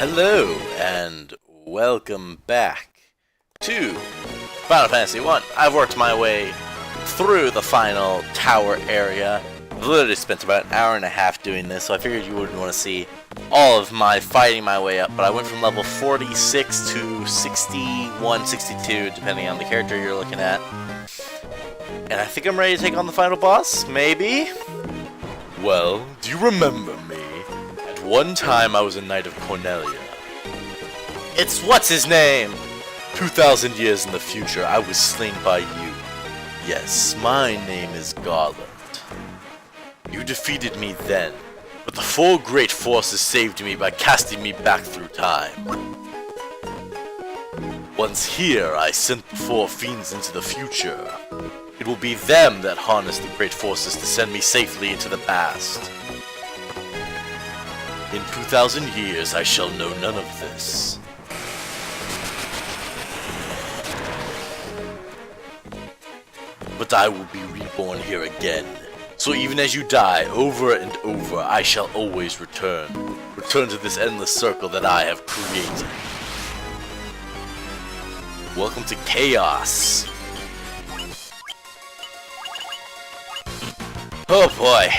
Hello, and welcome back to Final Fantasy 1. I've worked my way through the final tower area. I've literally spent about an hour and a half doing this, so I figured you wouldn't want to see all of my fighting my way up, but I went from level 46 to 61, 62, depending on the character you're looking at. And I think I'm ready to take on the final boss, maybe? Well, do you remember me? At one time I was a knight of Cornelia. It's what's his name? 2,000 years in the future, I was slain by you. Yes, my name is Garland. You defeated me then, but the four great forces saved me by casting me back through time. Once here, I sent the four fiends into the future. It will be them that harness the great forces to send me safely into the past. In 2,000 years, I shall know none of this. But I will be reborn here again. So even as you die over and over, I shall always return. Return to this endless circle that I have created. Welcome to Chaos. Oh boy.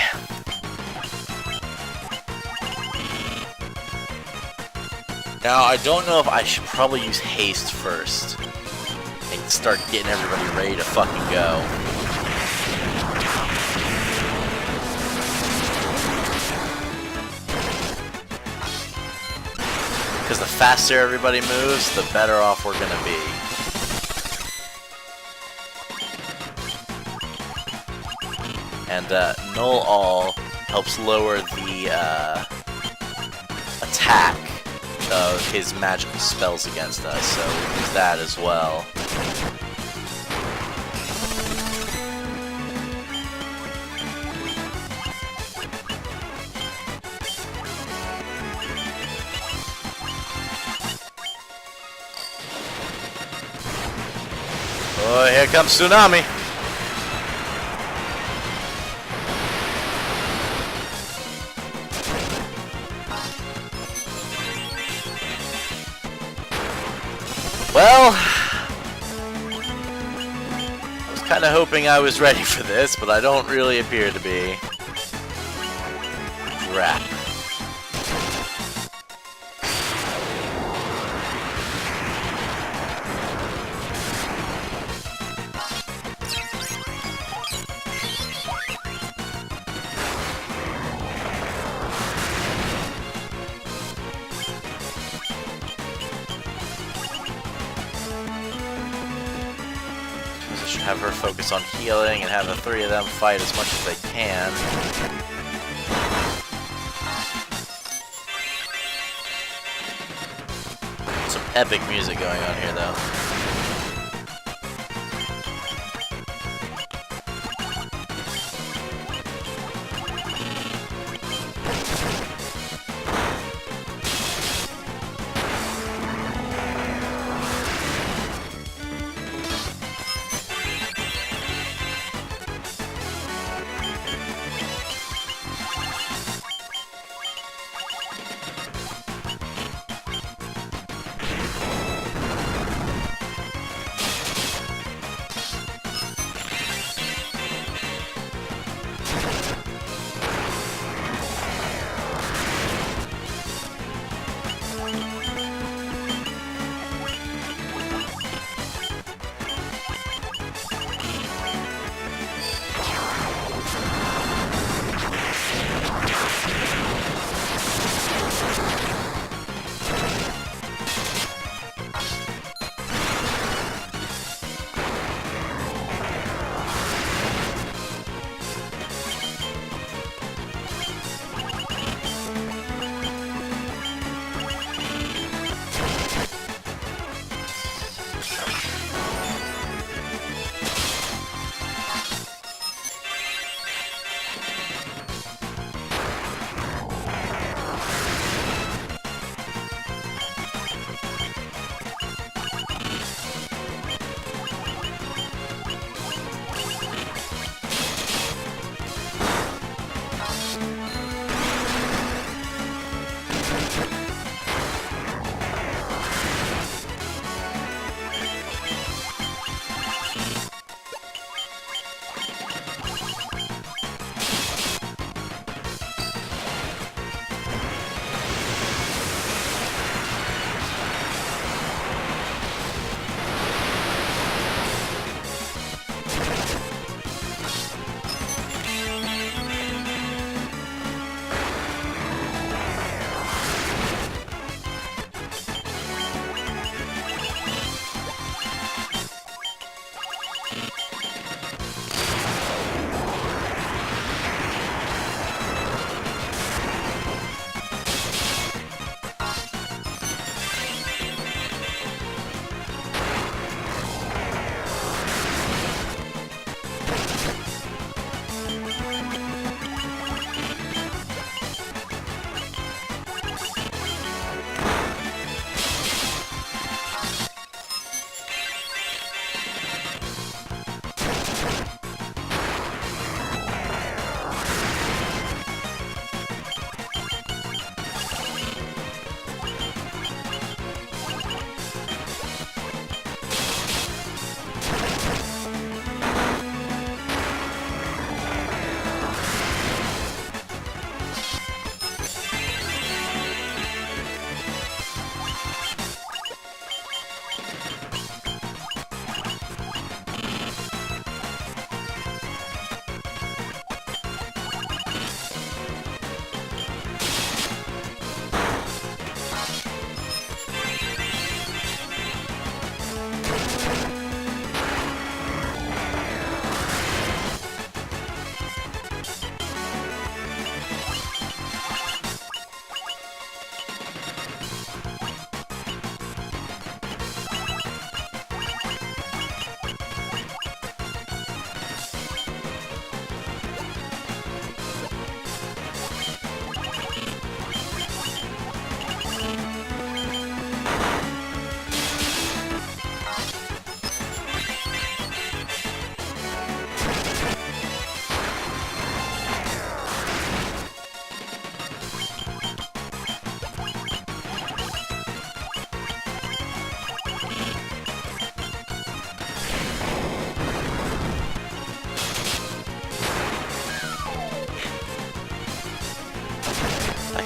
Now, I don't know if I should probably use haste first. And start getting everybody ready to fucking go. Because the faster everybody moves, the better off we're gonna be. And Null All helps lower the attack of his magical spells against us, so we'll use that as well. Oh, here comes Tsunami! Well, I was kind of hoping I was ready for this, but I don't really appear to be. Crap. Have her focus on healing and have the three of them fight as much as they can. Some epic music going on here though.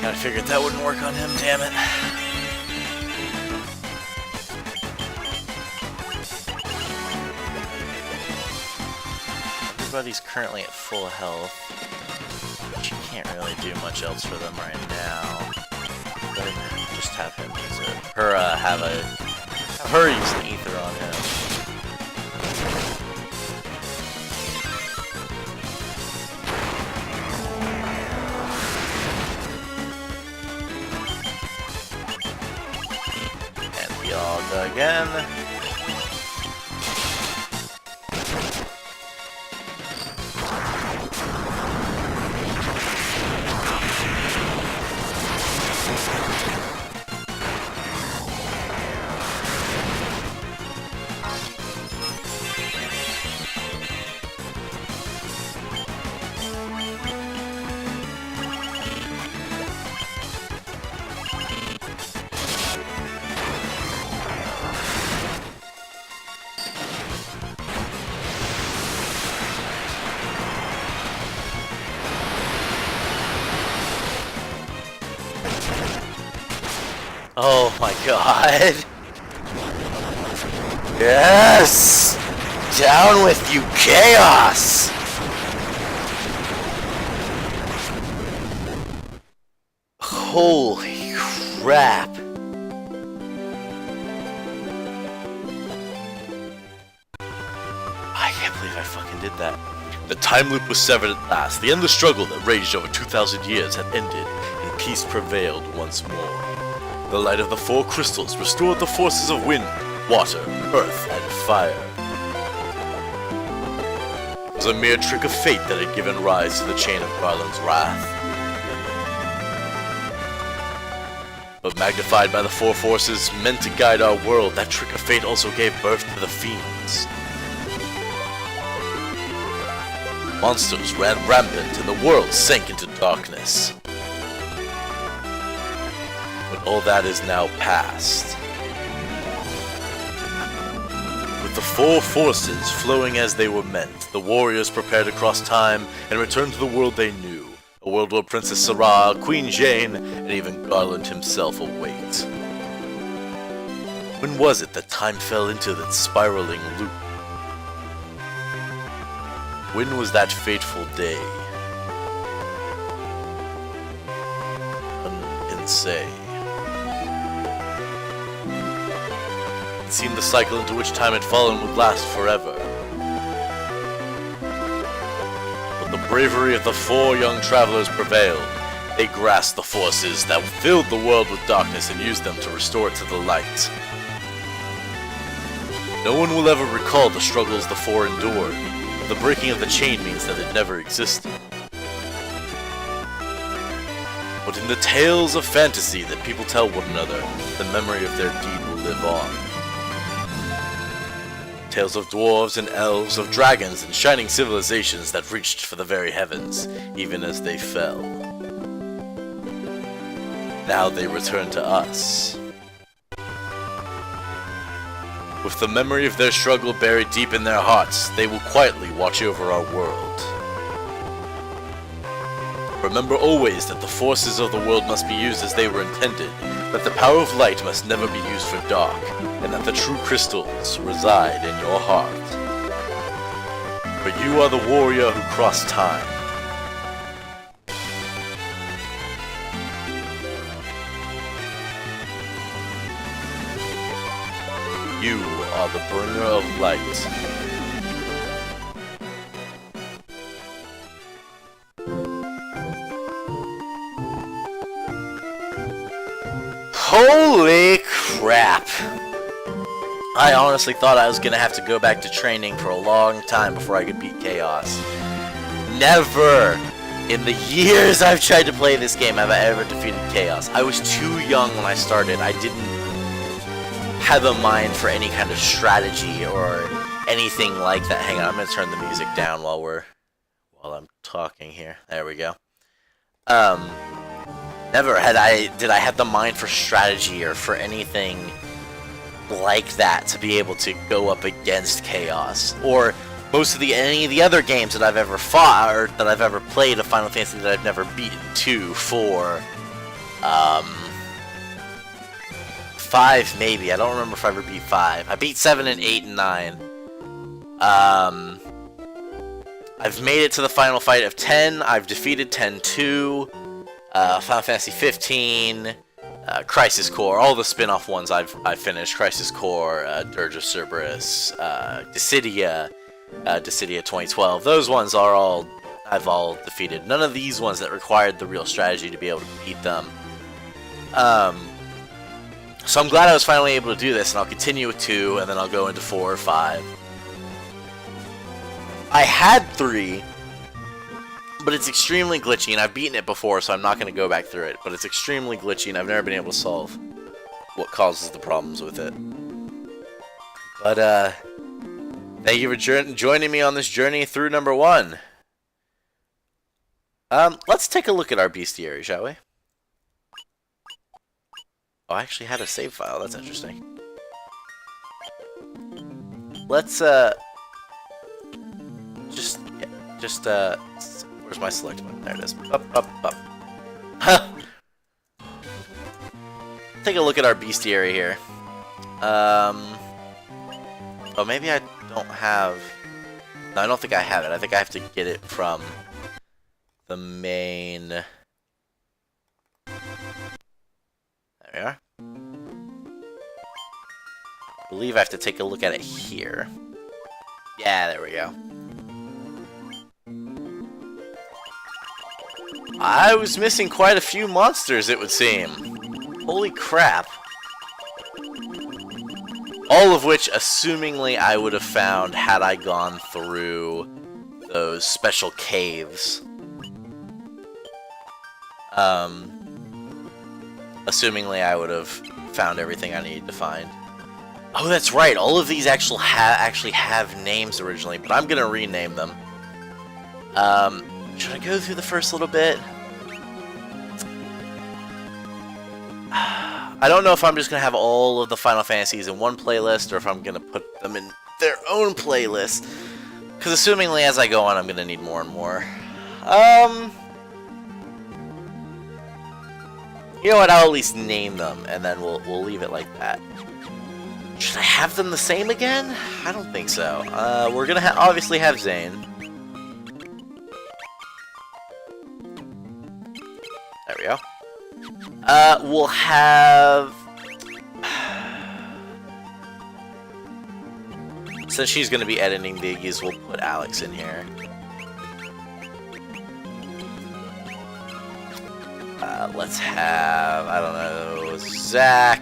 I figured that wouldn't work on him, damn it. Everybody's currently at full health. But you can't really do much else for them right now. But just have him use it. Have her use an ether on him. Again. Oh my god. Yes! Down with you, chaos! Holy crap. I can't believe I fucking did that. The time loop was severed at last. The endless struggle that raged over 2,000 years had ended, and peace prevailed once more. The light of the four crystals restored the forces of wind, water, earth, and fire. It was a mere trick of fate that had given rise to the chain of Garland's wrath. But magnified by the four forces meant to guide our world, that trick of fate also gave birth to the fiends. Monsters ran rampant and the world sank into darkness. But all that is now past. With the four forces flowing as they were meant, the warriors prepared to cross time and return to the world they knew. A world where Princess Sarah, Queen Zane, and even Garland himself await. When was it that time fell into that spiraling loop? When was that fateful day? None can say. It seemed the cycle into which time had fallen would last forever. But the bravery of the four young travelers prevailed. They grasped the forces that filled the world with darkness and used them to restore it to the light. No one will ever recall the struggles the four endured. The breaking of the chain means that it never existed. But in the tales of fantasy that people tell one another, the memory of their deed will live on. Tales of dwarves and elves, of dragons and shining civilizations that reached for the very heavens, even as they fell. Now they return to us. With the memory of their struggle buried deep in their hearts, they will quietly watch over our world. Remember always that the forces of the world must be used as they were intended, that the power of light must never be used for dark, and that the true crystals reside in your heart. For you are the warrior who crossed time. You are the bringer of light. Holy crap! I honestly thought I was gonna have to go back to training for a long time before I could beat Chaos. Never in the years I've tried to play this game have I ever defeated Chaos. I was too young when I started. I didn't have a mind for any kind of strategy or anything like that. Hang on, I'm gonna turn the music down while I'm talking here. There we go. Never did I have the mind for strategy or for anything like that to be able to go up against Chaos, or any of the other games that I've ever fought or that I've ever played of Final Fantasy that I've never beaten 2, 4, 5 maybe. I don't remember if I ever beat 5. I beat 7 and 8 and 9. I've made it to the final fight of 10. I've defeated 10-2. Final Fantasy 15. Crisis Core. All the spin-off ones I've finished. Crisis Core, Dirge of Cerberus, Dissidia, Dissidia 2012. Those ones I've all defeated. None of these ones that required the real strategy to be able to beat them. So I'm glad I was finally able to do this, and I'll continue with 2, and then I'll go into 4 or 5. I had 3, but it's extremely glitchy, and I've beaten it before, so I'm not going to go back through it. But it's extremely glitchy, and I've never been able to solve what causes the problems with it. But, thank you for joining me on this journey through number 1. Let's take a look at our bestiary, shall we? Oh, I actually had a save file. That's interesting. Let's, where's my select button? There it is. Up. Take a look at our bestiary here. Oh, maybe I don't have... No, I don't think I have it. I think I have to get it from the main... There we are. I believe I have to take a look at it here. Yeah, there we go. I was missing quite a few monsters, it would seem. Holy crap. All of which, assumingly, I would have found had I gone through those special caves. Assumingly, I would have found everything I needed to find. Oh, that's right. All of these actually have names originally, but I'm gonna rename them. Should I go through the first little bit? I don't know if I'm just gonna have all of the Final Fantasies in one playlist, or if I'm gonna put them in their own playlist. Because assumingly, as I go on, I'm gonna need more and more. You know what? I'll at least name them, and then we'll leave it like that. Should I have them the same again? I don't think so. We're gonna obviously have Zane. There we go. We'll have... Since she's gonna be editing these, we'll put Alex in here. Let's have, I don't know, Zach.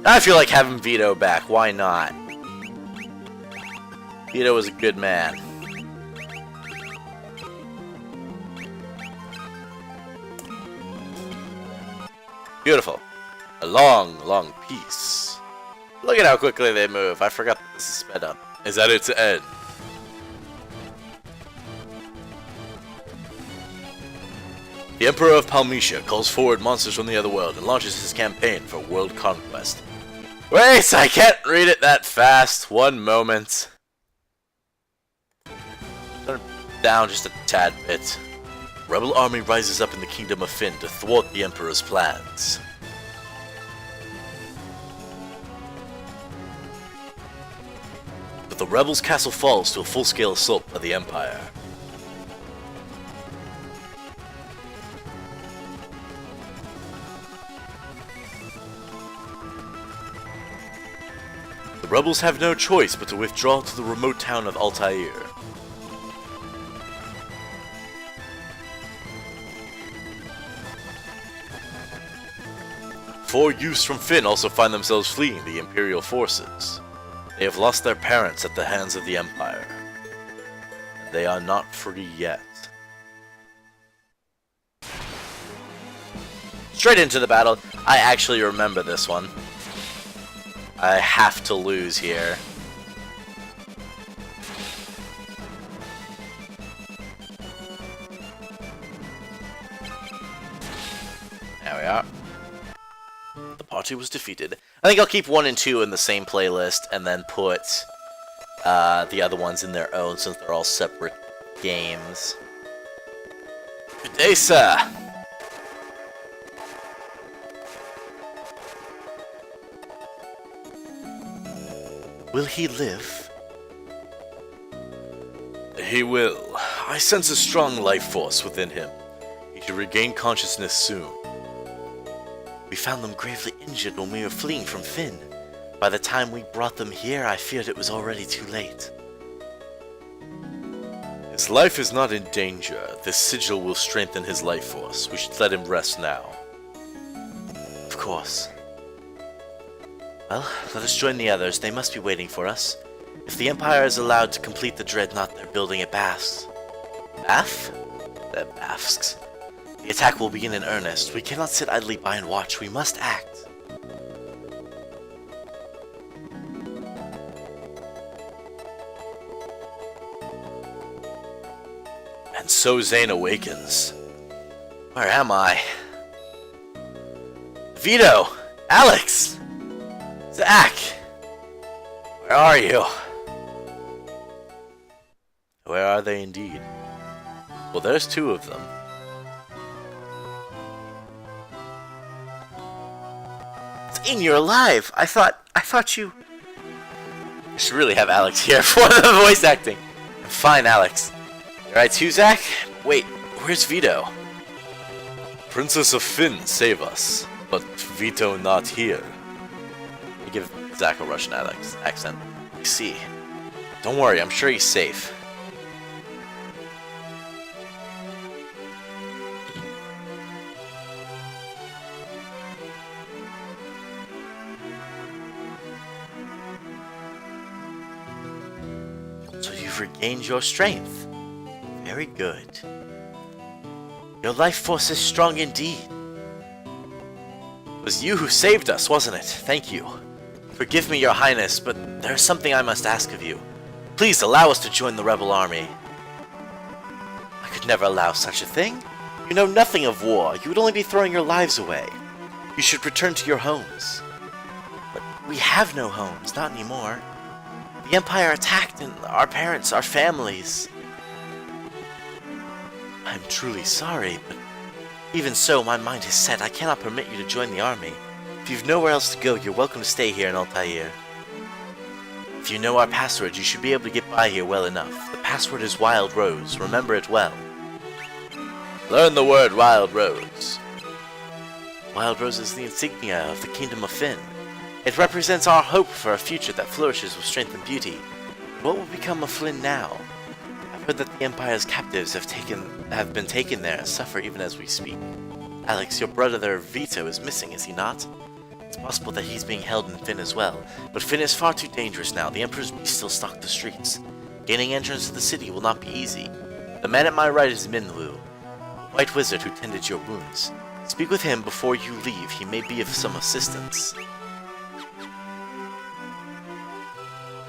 I feel like having Vito back. Why not? Vito was a good man. Beautiful. A long, long piece. Look at how quickly they move. I forgot that this is sped up. Is at its end. The Emperor of Palmetia calls forward monsters from the other world and launches his campaign for world conquest. Wait, I can't read it that fast. One moment. Turn it down just a tad bit. Rebel army rises up in the Kingdom of Fynn to thwart the Emperor's plans. But the rebels' castle falls to a full-scale assault by the Empire. The rebels have no choice but to withdraw to the remote town of Altair. Four youths from Fynn also find themselves fleeing the Imperial forces. They have lost their parents at the hands of the Empire. And they are not free yet. Straight into the battle. I actually remember this one. I have to lose here. There we are. The party was defeated. I think I'll keep 1 and 2 in the same playlist and then put the other ones in their own since they're all separate ZanePlaysGames. Good day, sir. Will he live? He will. I sense a strong life force within him. He should regain consciousness soon. We found them gravely injured when we were fleeing from Finn. By the time we brought them here, I feared it was already too late. His life is not in danger. This sigil will strengthen his life force. We should let him rest now. Of course. Well, let us join the others. They must be waiting for us. If the Empire is allowed to complete the dreadnought they're building at Basques. Bath? The Basques. The attack will begin in earnest. We cannot sit idly by and watch. We must act. And so Zane awakens. Where am I? Vito! Alex! Zach! Where are you? Where are they indeed? Well, there's two of them. Zane, you're alive! I thought you... I should really have Alex here for the voice acting. I'm fine, Alex. Alright, too, Zach? Wait, where's Vito? Princess of Finn, save us. But Vito not here. Let me give Zach a Russian accent. I see. Don't worry, I'm sure he's safe. So you've regained your strength. Very good. Your life force is strong indeed. It was you who saved us, wasn't it? Thank you. Forgive me, Your Highness, but there is something I must ask of you. Please allow us to join the rebel army. I could never allow such a thing. You know nothing of war. You would only be throwing your lives away. You should return to your homes. But we have no homes, not anymore. The Empire attacked, and our parents, our families... I'm truly sorry, but even so, my mind is set. I cannot permit you to join the army. If you've nowhere else to go, you're welcome to stay here in Altair. If you know our password, you should be able to get by here well enough. The password is Wild Rose. Remember it well. Learn the word Wild Rose. Wild Rose is the insignia of the Kingdom of Finn. It represents our hope for a future that flourishes with strength and beauty. What will become of Flynn now? I've heard that the Empire's captives have been taken there and suffer even as we speak. Alex, your brother Vito is missing, is he not? It's possible that he's being held in Finn as well, but Finn is far too dangerous now. The Emperor's beast still stalk the streets. Gaining entrance to the city will not be easy. The man at my right is Minwu, a white wizard who tended your wounds. Speak with him before you leave. He may be of some assistance.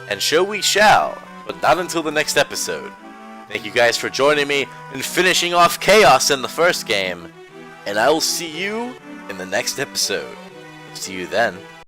And so we shall, but not until the next episode. Thank you guys for joining me in finishing off Chaos in the first game, and I will see you in the next episode. See you then.